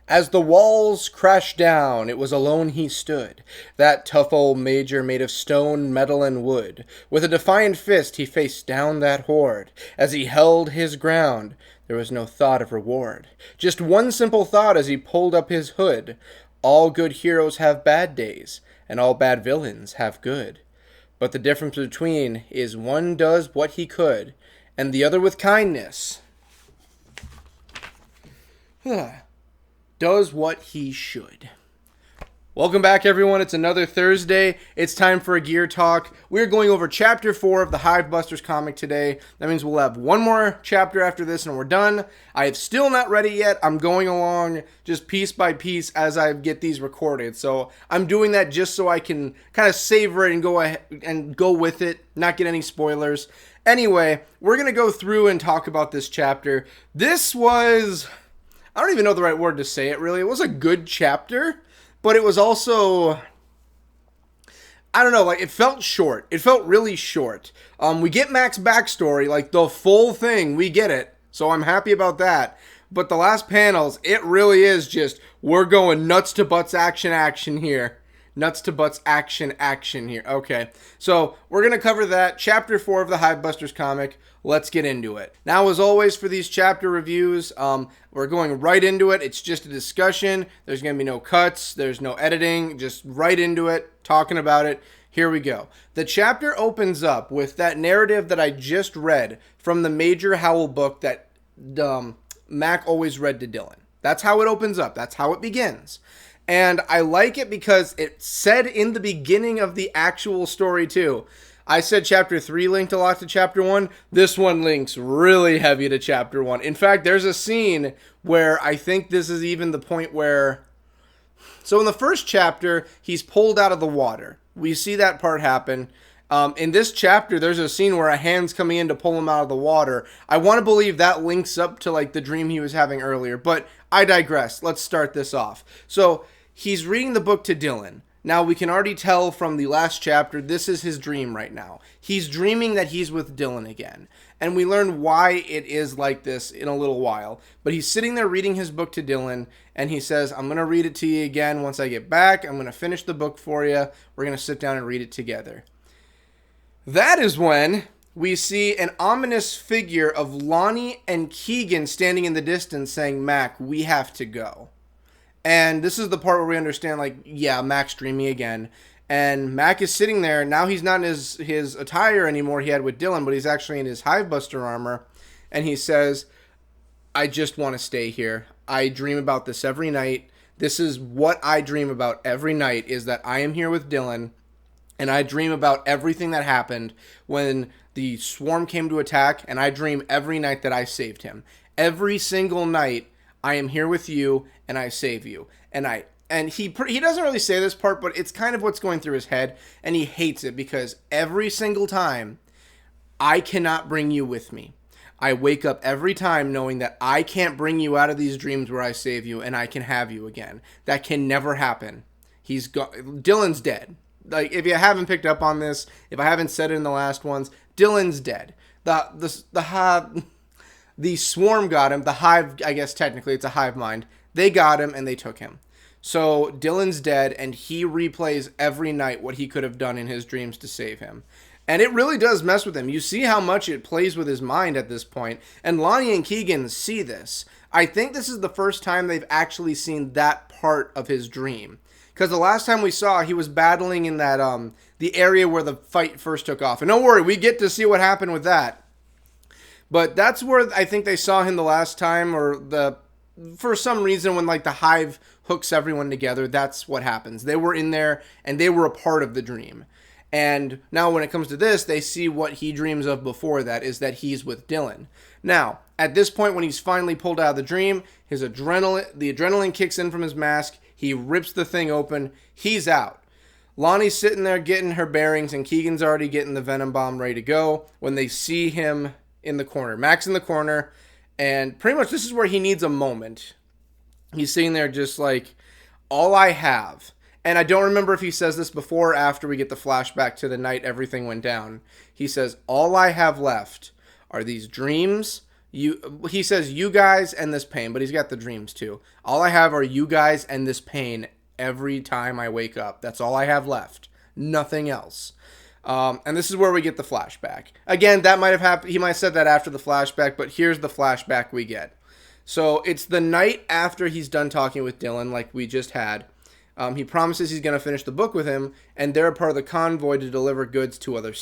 As the walls crashed down, it was alone he stood, that tough old major made of stone, metal, and wood. With a defiant fist he faced down that horde. As he held his ground, there was no thought of reward. Just one simple thought as he pulled up his hood. All good heroes have bad days, and all bad villains have good. But the difference between is one does what he could, and the other with kindness does what he should. Welcome back, everyone. It's another Thursday. It's time for a gear talk. We're going over Chapter 4 of the Hivebusters comic today. That means we'll have one more chapter after this and we're done. I have still not read it yet. I'm going along just piece by piece as I get these recorded. So I'm doing that just so I can kind of savor it and go ahead and go with it, not get any spoilers. Anyway, we're going to go through and talk about this chapter. This was... I don't even know the right word to say it, really. It was a good chapter, but it was also, I don't know, like, it felt short. It felt really short. We get Mac's backstory, like, the full thing, we get it, so I'm happy about that. But the last panels, it really is just, we're going nuts to butts action here. Nuts to butts action here. Okay, so we're going to cover that. Chapter 4 of the Hivebusters comic. Let's get into it. Now, as always, for these chapter reviews, we're going right into it. It's just a discussion. There's going to be no cuts. There's no editing. Just right into it, talking about it. Here we go. The chapter opens up with that narrative that I just read from the Major Howl book that Mac always read to Dylan. That's how it opens up. That's how it begins. And I like it because it said in the beginning of the actual story, too. I said Chapter 3 linked a lot to Chapter 1. This one links really heavy to Chapter 1. In fact, there's a scene where I think this is even the point where... So in the first chapter, he's pulled out of the water. We see that part happen. In this chapter, there's a scene where a hand's coming in to pull him out of the water. I want to believe that links up to like the dream he was having earlier, but I digress. Let's start this off. So he's reading the book to Dylan. Now, we can already tell from the last chapter, this is his dream right now. He's dreaming that he's with Dylan again. And we learn why it is like this in a little while. But he's sitting there reading his book to Dylan, and he says, I'm going to read it to you again once I get back. I'm going to finish the book for you. We're going to sit down and read it together. That is when we see an ominous figure of Lonnie and Keegan standing in the distance saying, Mac, we have to go. And this is the part where we understand, like, yeah, Mac's dreaming again. And Mac is sitting there. Now he's not in his attire anymore he had with Dylan, but he's actually in his Hivebuster armor. And he says, I just want to stay here. I dream about this every night. This is what I dream about every night, is that I am here with Dylan. And I dream about everything that happened when the swarm came to attack. And I dream every night that I saved him. Every single night, I am here with you, and I save you. And he doesn't really say this part, but it's kind of what's going through his head, and he hates it because every single time, I cannot bring you with me. I wake up every time knowing that I can't bring you out of these dreams where I save you, and I can have you again. That can never happen. Dylan's dead. Like, if you haven't picked up on this, if I haven't said it in the last ones, Dylan's dead. The swarm got him. The hive, I guess technically it's a hive mind. They got him and they took him. So Dylan's dead, and he replays every night what he could have done in his dreams to save him. And it really does mess with him. You see how much it plays with his mind at this point. And Lonnie and Keegan see this. I think this is the first time they've actually seen that part of his dream. Because the last time we saw, he was battling in that the area where the fight first took off. And don't worry, we get to see what happened with that. But that's where I think they saw him the last time, for some reason when like the hive hooks everyone together, that's what happens. They were in there and they were a part of the dream. And now when it comes to this, they see what he dreams of before that, is that he's with Dylan. Now, at this point when he's finally pulled out of the dream, the adrenaline kicks in from his mask, he rips the thing open, he's out. Lonnie's sitting there getting her bearings, and Keegan's already getting the venom bomb ready to go when they see him in the corner. Mac's in the corner, and pretty much this is where he needs a moment. He's sitting there just like, all I have, and I don't remember if he says this before or after we get the flashback to the night everything went down. He says, all I have left are these dreams, He says you guys and this pain, but he's got the dreams too. All I have are you guys and this pain every time I wake up. That's all I have left. Nothing else. And this is where we get the flashback. Again, that might have happened. He might have said that after the flashback, but here's the flashback we get. So it's the night after he's done talking with Dylan, like we just had. He promises he's going to finish the book with him, and they're part of the convoy to deliver goods to other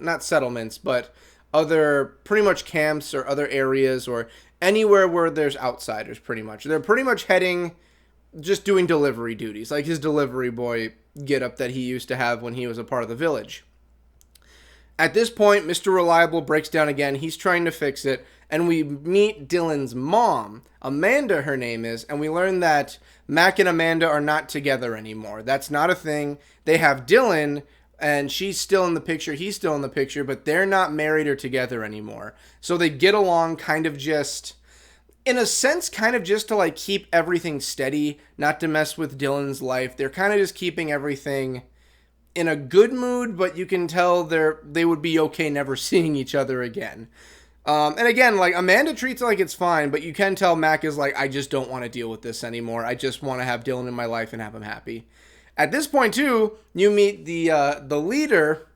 not settlements, but other pretty much camps or other areas or anywhere where there's outsiders, pretty much. They're pretty much heading, just doing delivery duties, like his delivery boy getup that he used to have when he was a part of the village. At this point, Mr. Reliable breaks down again. He's trying to fix it, and we meet Dylan's mom, Amanda her name is, and we learn that Mac and Amanda are not together anymore. That's not a thing. They have Dylan, and she's still in the picture, he's still in the picture, but they're not married or together anymore. So they get along kind of just, in a sense, kind of just to like keep everything steady, not to mess with Dylan's life. They're kind of just keeping everything in a good mood, but you can tell they would be okay never seeing each other again. And again, like Amanda treats it like it's fine, but you can tell Mac is like, I just don't want to deal with this anymore. I just want to have Dylan in my life and have him happy. At this point too, you meet the leader.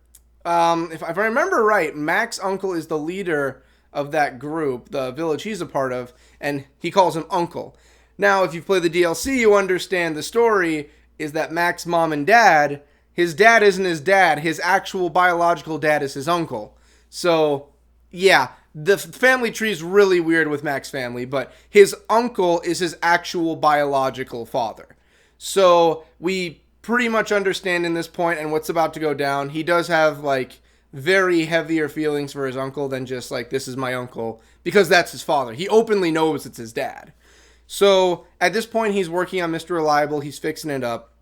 If I remember right, Mac's uncle is the leader of that group, the village he's a part of, and he calls him Uncle. Now, if you've played the DLC, you understand the story is that Mac's mom and dad, his dad isn't his dad. His actual biological dad is his uncle. So, yeah, the family tree is really weird with Mac's family, but his uncle is his actual biological father. So, we pretty much understand in this point and what's about to go down. He does have, like, very heavier feelings for his uncle than just, like, this is my uncle, because that's his father. He openly knows it's his dad. So, at this point, he's working on Mr. Reliable. He's fixing it up.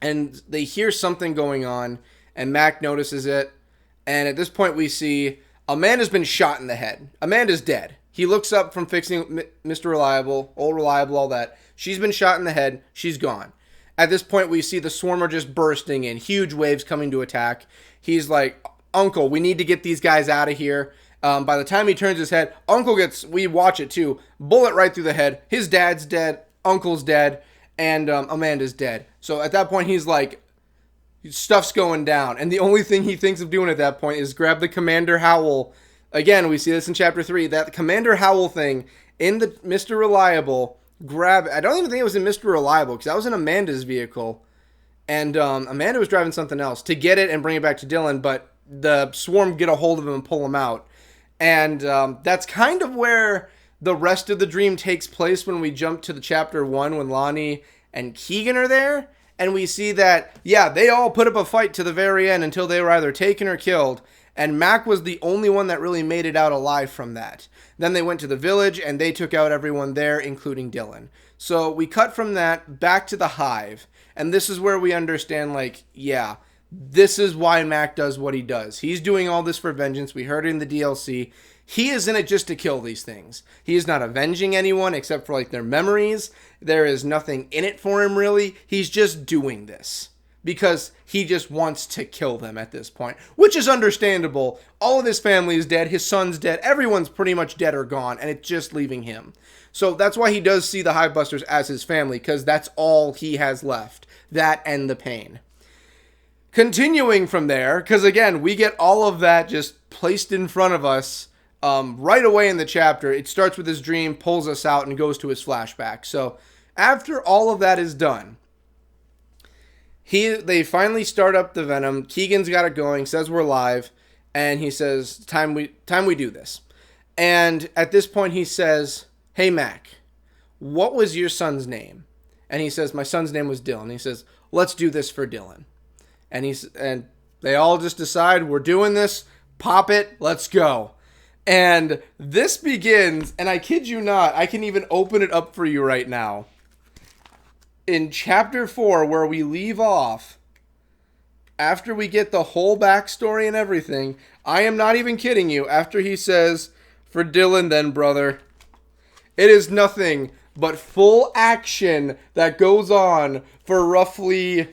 And they hear something going on, and Mac notices it. And at this point, we see Amanda's been shot in the head. Amanda's dead. He looks up from fixing Mr. Reliable, old Reliable, all that. She's been shot in the head. She's gone. At this point, we see the swarmer just bursting in, huge waves coming to attack. He's like, Uncle, we need to get these guys out of here. By the time he turns his head, Uncle gets, we watch it too, bullet right through the head. His dad's dead. Uncle's dead. And Amanda's dead. So at that point, he's like, stuff's going down. And the only thing he thinks of doing at that point is grab the Commander Howl. Again, we see this in Chapter 3. That Commander Howl thing in the Mr. Reliable, I don't even think it was in Mr. Reliable, because that was in Amanda's vehicle. And Amanda was driving something else to get it and bring it back to Dylan, but the swarm get a hold of him and pull him out. And that's kind of where the rest of the dream takes place when we jump to the Chapter 1 when Lonnie and Keegan are there. And we see that, yeah, they all put up a fight to the very end until they were either taken or killed. And Mac was the only one that really made it out alive from that. Then they went to the village and they took out everyone there, including Dylan. So we cut from that back to the Hive. And this is where we understand, like, yeah, this is why Mac does what he does. He's doing all this for vengeance. We heard it in the DLC. He is in it just to kill these things. He is not avenging anyone except for like their memories. There is nothing in it for him really. He's just doing this because he just wants to kill them at this point, which is understandable. All of his family is dead. His son's dead. Everyone's pretty much dead or gone, and it's just leaving him. So that's why he does see the Hivebusters as his family, because that's all he has left. That and the pain. Continuing from there, because again, we get all of that just placed in front of us right away in the chapter. It starts with his dream, pulls us out, and goes to his flashback. So after all of that is done, they finally start up the Venom. Keegan's got it going, says we're live, and he says, time we do this. And at this point he says, hey Mac, what was your son's name? And he says, my son's name was Dylan. He says, let's do this for Dylan. And they all just decide, we're doing this, pop it, let's go. And this begins, and I kid you not, I can even open it up for you right now. In Chapter 4, where we leave off, after we get the whole backstory and everything, I am not even kidding you, after he says, for Dylan then, brother, it is nothing but full action that goes on for roughly...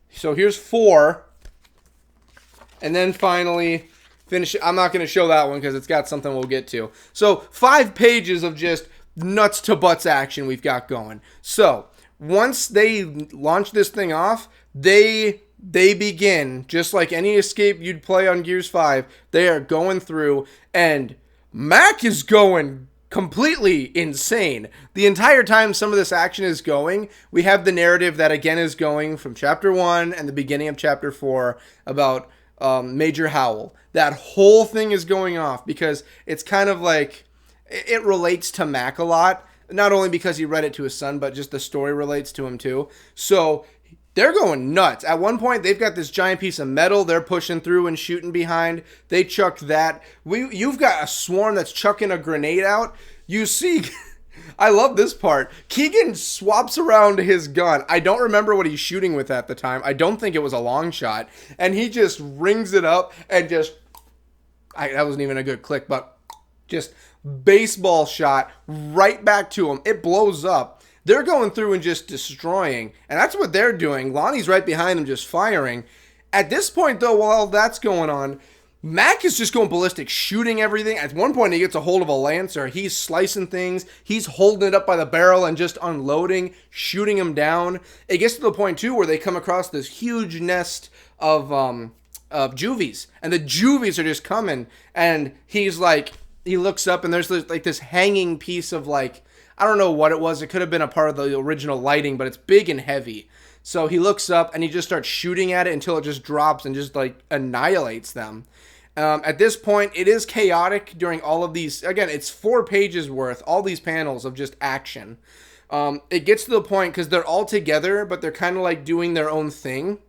So here's 4. And then finally, finish it. I'm not going to show that one because it's got something we'll get to. So 5 pages of just nuts to butts action we've got going. So once they launch this thing off, they begin, just like any escape you'd play on Gears 5, they are going through, and Mac is going completely insane. The entire time some of this action is going, we have the narrative that again is going from Chapter 1 and the beginning of Chapter 4 about Major Howell. That whole thing is going off because it's kind of like, it relates to Mac a lot, not only because he read it to his son, but just the story relates to him too. So they're going nuts. At one point, they've got this giant piece of metal they're pushing through and shooting behind. They chucked that. You've got a swarm that's chucking a grenade out. You see, I love this part. Keegan swaps around his gun. I don't remember what he's shooting with at the time. I don't think it was a long shot. And he just rings it up and just, that wasn't even a good click, but just baseball shot right back to him. It blows up. They're going through and just destroying. And that's what they're doing. Lonnie's right behind them just firing. At this point, though, while all that's going on, Mac is just going ballistic, shooting everything. At one point, he gets a hold of a Lancer. He's slicing things. He's holding it up by the barrel and just unloading, shooting him down. It gets to the point, too, where they come across this huge nest of juvies. And the juvies are just coming. And he's like, he looks up and there's like this hanging piece of like, I don't know what it was. It could have been a part of the original lighting, but it's big and heavy. So he looks up and he just starts shooting at it until it just drops and just like annihilates them. At this point, it is chaotic during all of these. Again, it's 4 pages worth, all these panels of just action. It gets to the point because they're all together, but they're kind of like doing their own thing.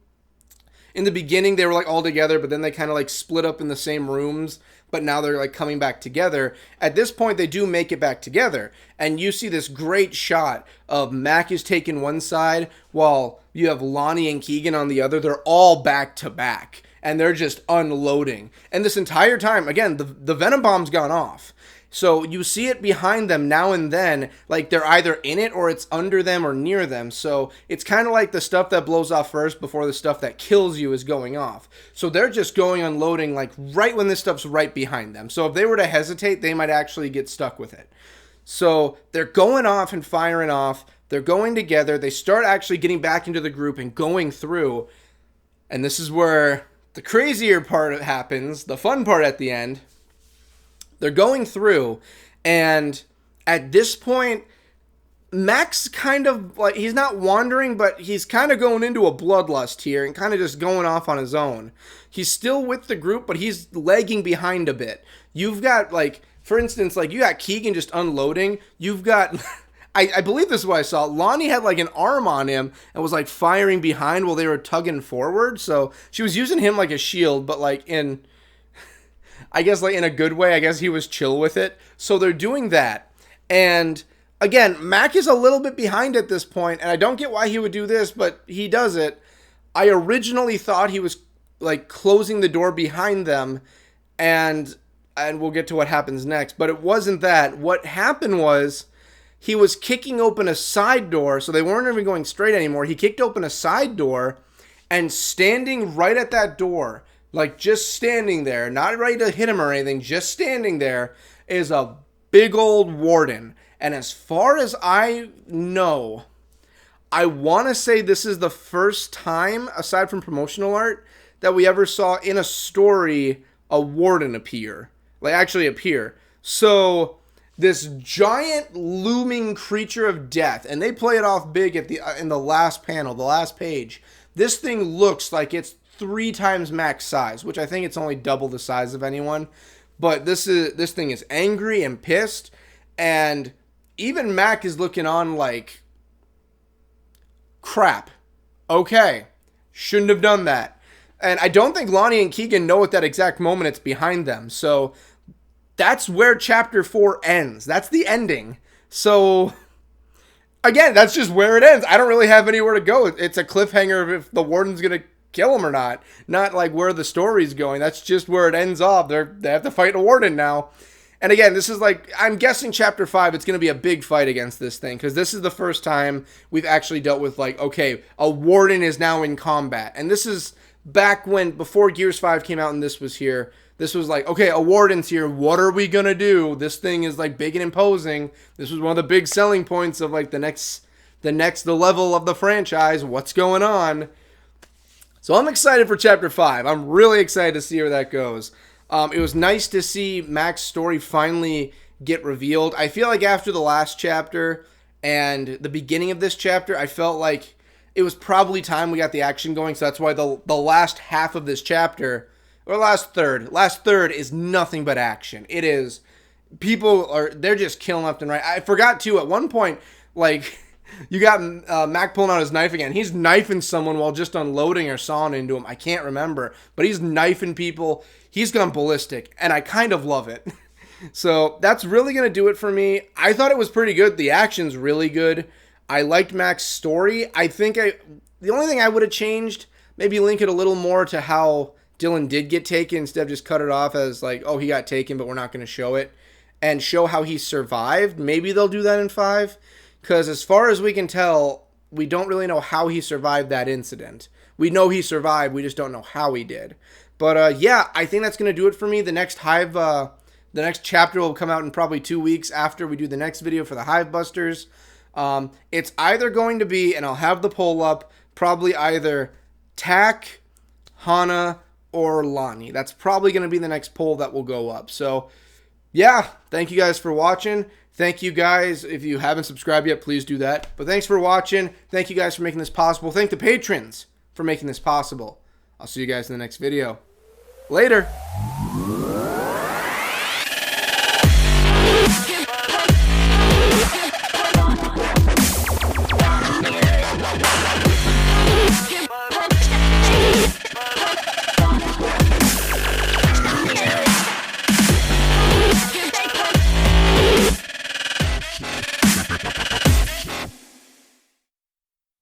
In the beginning, they were like all together, but then they kind of like split up in the same rooms. But now they're like coming back together. At this point, they do make it back together. And you see this great shot of Mac is taking one side while you have Lonnie and Keegan on the other. They're all back to back. And they're just unloading. And this entire time, again, the Venom Bomb's gone off. So you see it behind them now and then, like they're either in it or it's under them or near them. So it's kind of like the stuff that blows off first before the stuff that kills you is going off. So they're just going unloading like right when this stuff's right behind them. So if they were to hesitate, they might actually get stuck with it. So they're going off and firing off. They're going together. They start actually getting back into the group and going through. And this is where the crazier part happens, the fun part at the end. They're going through, and at this point, Mac's kind of like, he's not wandering, but he's kind of going into a bloodlust here and kind of just going off on his own. He's still with the group, but he's lagging behind a bit. You've got, like, for instance, like, you got Keegan just unloading. You've got, I believe this is what I saw. Lonnie had, like, an arm on him and was, like, firing behind while they were tugging forward. So she was using him like a shield, but, like, I guess like in a good way, I guess he was chill with it. So they're doing that. And again, Mac is a little bit behind at this point, and I don't get why he would do this, but he does it. I originally thought he was like closing the door behind them, and we'll get to what happens next, but it wasn't that. What happened was he was kicking open a side door, so they weren't even going straight anymore. He kicked open a side door, and standing right at that door, like just standing there, not ready to hit him or anything, just standing there, is a big old warden. And as far as I know, I want to say this is the first time, aside from promotional art, that we ever saw in a story a warden appear. Like actually appear. So this giant looming creature of death, and they play it off big at in the last panel, the last page. This thing looks like it's 3 times max size, which I think it's only double the size of anyone. But this thing is angry and pissed, and even Mac is looking on like, crap. Okay, shouldn't have done that. And I don't think Lonnie and Keegan know at that exact moment it's behind them. So that's where Chapter 4 ends. That's the ending. So again, that's just where it ends. I don't really have anywhere to go. It's a cliffhanger of if the warden's going to kill him or not. Not like where the story's going. That's just where it ends off. They have to fight a warden now. And again, this is like, I'm guessing Chapter 5, it's going to be a big fight against this thing. Because this is the first time we've actually dealt with like, okay, a warden is now in combat. And this is back when, before Gears 5 came out and this was here. This was like, okay, a warden's here. What are we going to do? This thing is like big and imposing. This was one of the big selling points of like the level of the franchise. What's going on? So I'm excited for Chapter 5. I'm really excited to see where that goes. It was nice to see Mac's story finally get revealed. I feel like after the last chapter and the beginning of this chapter, I felt like it was probably time we got the action going. So that's why the last half of this chapter, or last third is nothing but action. It is, they're just killing left and right. I forgot too, at one point, like, you got Mac pulling out his knife again. He's knifing someone while just unloading or sawing into him. I can't remember. But he's knifing people. He's gone ballistic. And I kind of love it. So that's really going to do it for me. I thought it was pretty good. The action's really good. I liked Mac's story. I think the only thing I would have changed, maybe link it a little more to how Dylan did get taken instead of just cut it off as like, oh, he got taken, but we're not going to show it. And show how he survived. Maybe they'll do that in 5. Because as far as we can tell, we don't really know how he survived that incident. We know he survived, we just don't know how he did. But yeah, I think that's going to do it for me. The next chapter will come out in probably 2 weeks after we do the next video for the Hivebusters. It's either going to be, and I'll have the poll up, probably either Tak, Hana, or Lonnie. That's probably going to be the next poll that will go up. So yeah, thank you guys for watching. Thank you guys. If you haven't subscribed yet, please do that. But thanks for watching. Thank you guys for making this possible. Thank the patrons for making this possible. I'll see you guys in the next video. Later.